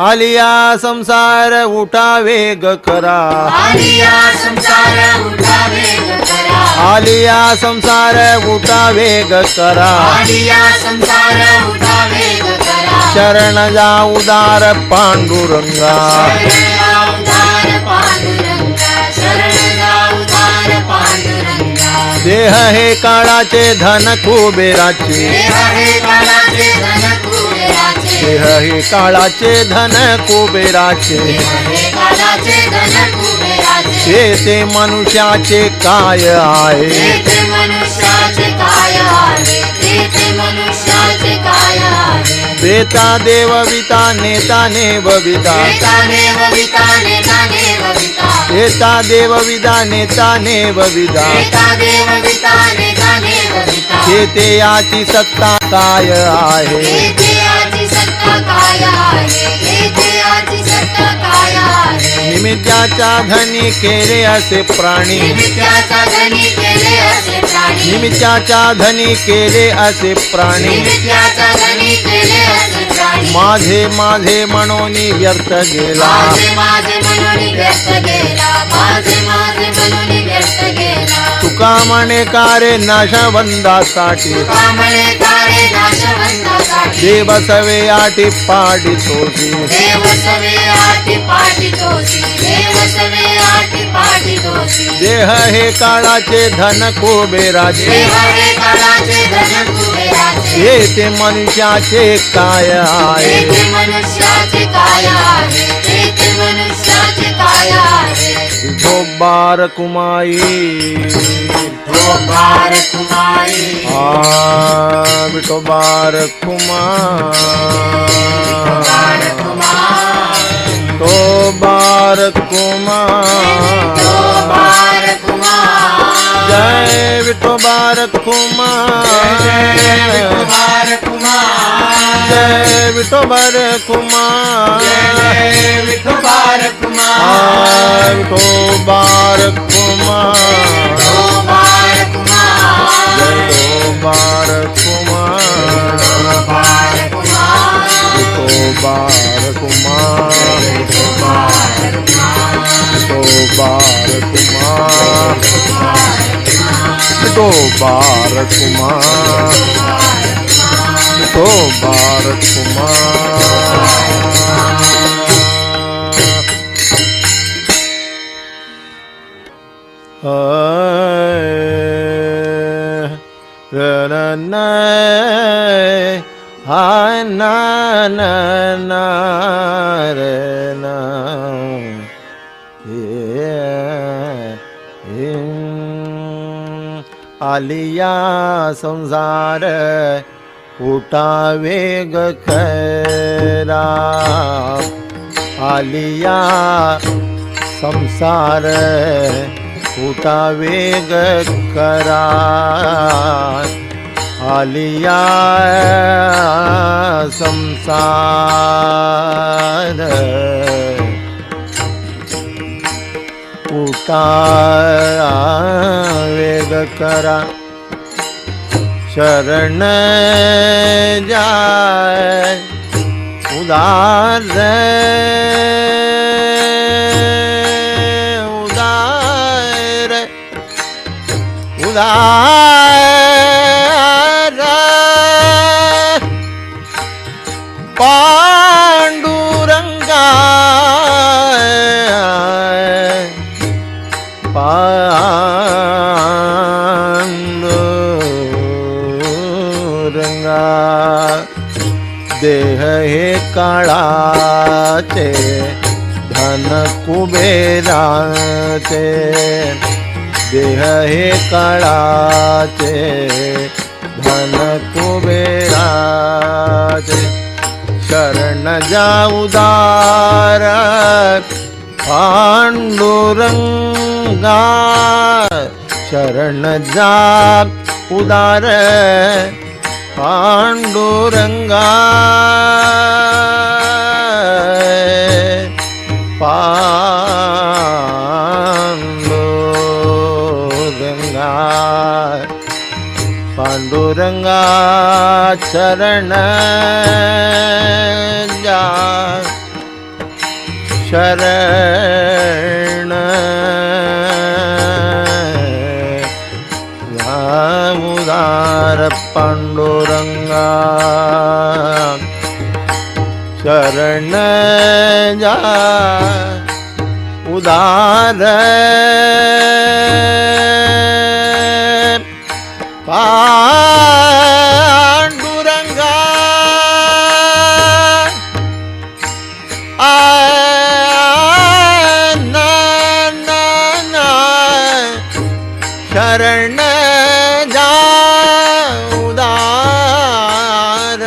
आलिया संसार उठावे ग करा, आलिया संसार उठावे ग करा, आलिया संसार उठावे ग करा, आलिया संसार उठावे ग करा, शरण जा उदार पांडुरंगा, शरण जा उदार पांडुरंगा, शरण जा उदार पांडुरंगा. देह हे काळाचे धन कुबेराचे, देह हे काळाचे धन कुबेराचे, देह हे काळाचे धन कुबेराचे, देह हे काळाचे धन कुबेराचे. ते मनुष्याचे काय आहे, ते मनुष्याचे काय आहे, ते मनुष्याचे काय आहे. देता देवविता नेता नेवविता, नेताने वविताने ताने वविता, देता देवविदा नेता नेवविदा, नेता देव विताने ताने वविता. ते याची सत्ता काय आहे, येथे आजी सत्ता काय आहे, येथे आजी सत्ता काय आहे. निमित्ताच्या धनी केले असे प्राणी, निमित्ताचा धनी केले असे प्राणी, निमित्ताच्या धनी केले असे प्राणी, निमित्ताचा धनी केले असे प्राणी. माझे माझे म्हणून व्यर्थ गेला, माझे माझे म्हणून व्यस्त गेला, माझे माझे म्हणून व्यस्त गेला. तुका म्हणे कारे नाशवंदासाठी, कामळे कारे नाशवंतासाठी, देव सवे आठी पाडी तोसी, देव सवे आठी पाठी तोसी, देव सवे आठी पाठी तोसी. देह हे काळाचे धन कुबेराचे, देव हे काळाचे धन कुबेराचे, ते मनुष्याचे काय आहे, ते मनुष्याचे काय आहे, ते मनुष्याचे काय आहे. विठोबार कुमाई, तो बार कुमारी, विठोबार कुमार, बार कुमार, तो बार कुमार, तो बार कुमार. जय विठोबार कुमार, बार कुमार, जय विठोबार कुमार, विठोबार कुमार, विठोबार कुमार, तो बार कुमार, विठोबार कुमार, बार कुमार, विठोबार कुमार, बार कुमार, विठोबार कुमार, विठोबार कुमार, विठोबार कुमार. हाय ना ना ना रे ना, आलिया संसार उठावे ग खरा, आलिया संसार उठावे ग करा, आलिया संसार उठावे ग करा, शरण जाय उदार उदार उदार पांडुरंगा, पांडुरंगा. देह हे काळाचे धन कुबेराचे, देह हे काळाचे धन कुबेराचे, शरण जा उदार पांडुरंगा, शरण जा उदार पांडुरंगा, पांडुरंगा, पांडुरंगा. शरण जा शरण उदार पांडुरंगा शरण जा उदार पांडुरंगा शरण जा उदार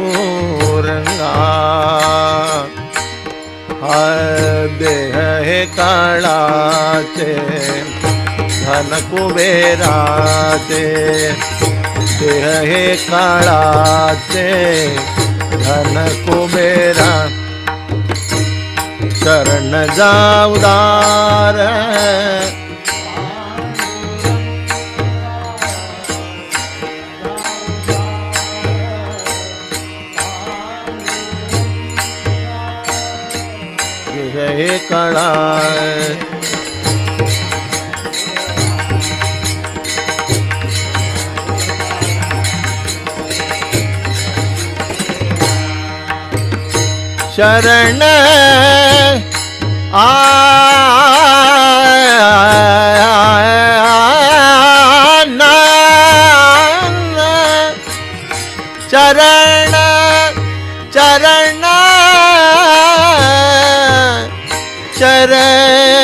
पांडुरंगा देह हे काळाचे धन कुबेराचे देह हे काळाचे धन कुबेरा शरण जा उदार देह हे काळा शरण चरण चरण चरण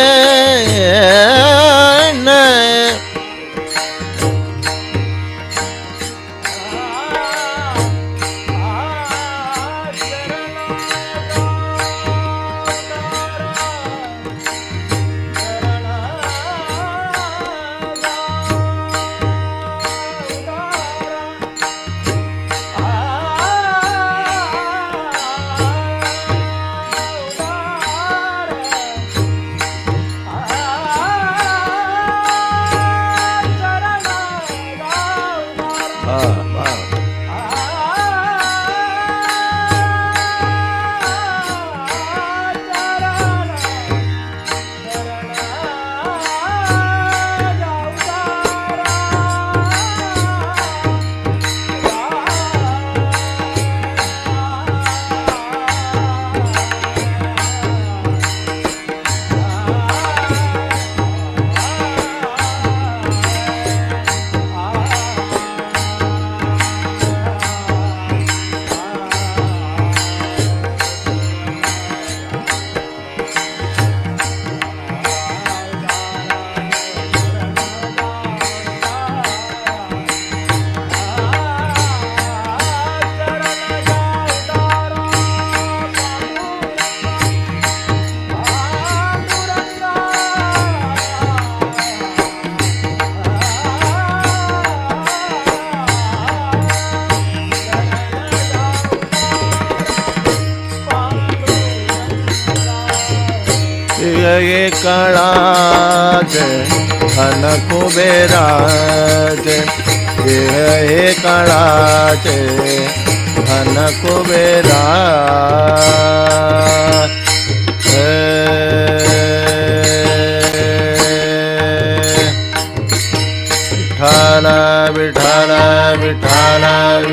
ये काळाचे धन कुबेराचे हे काळाचे धन कुबेरा विठाल विठाल विठाल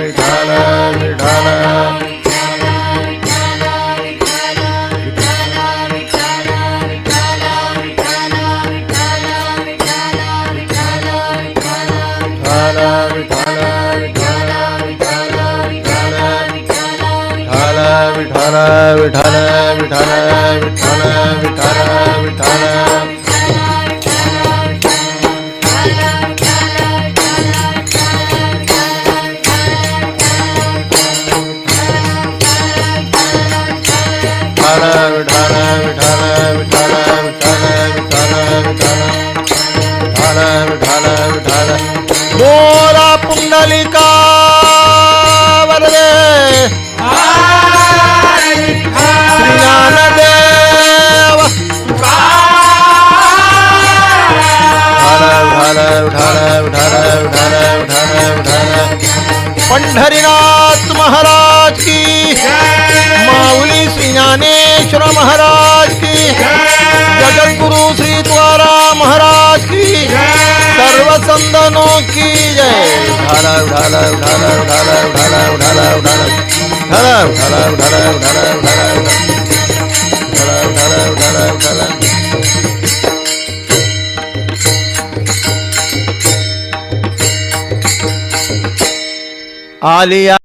विठाल विठाल विठाल विठाल विठाल विठाल विठाल मोरा पुंडलिका वरदे श्रीज्ञानदेव पंढरीनाथ महाराज की माऊली श्री ज्ञानेश्वर महाराज की जगद्गुरु श्री तुकाराम महाराज की सर्व संतों की जय। उठाला उठाला उठाला उठाला उठाला उठाला उठाला उठाला उठाला उठाला उठाला उठाला उठाला उठाला उठाला आलिया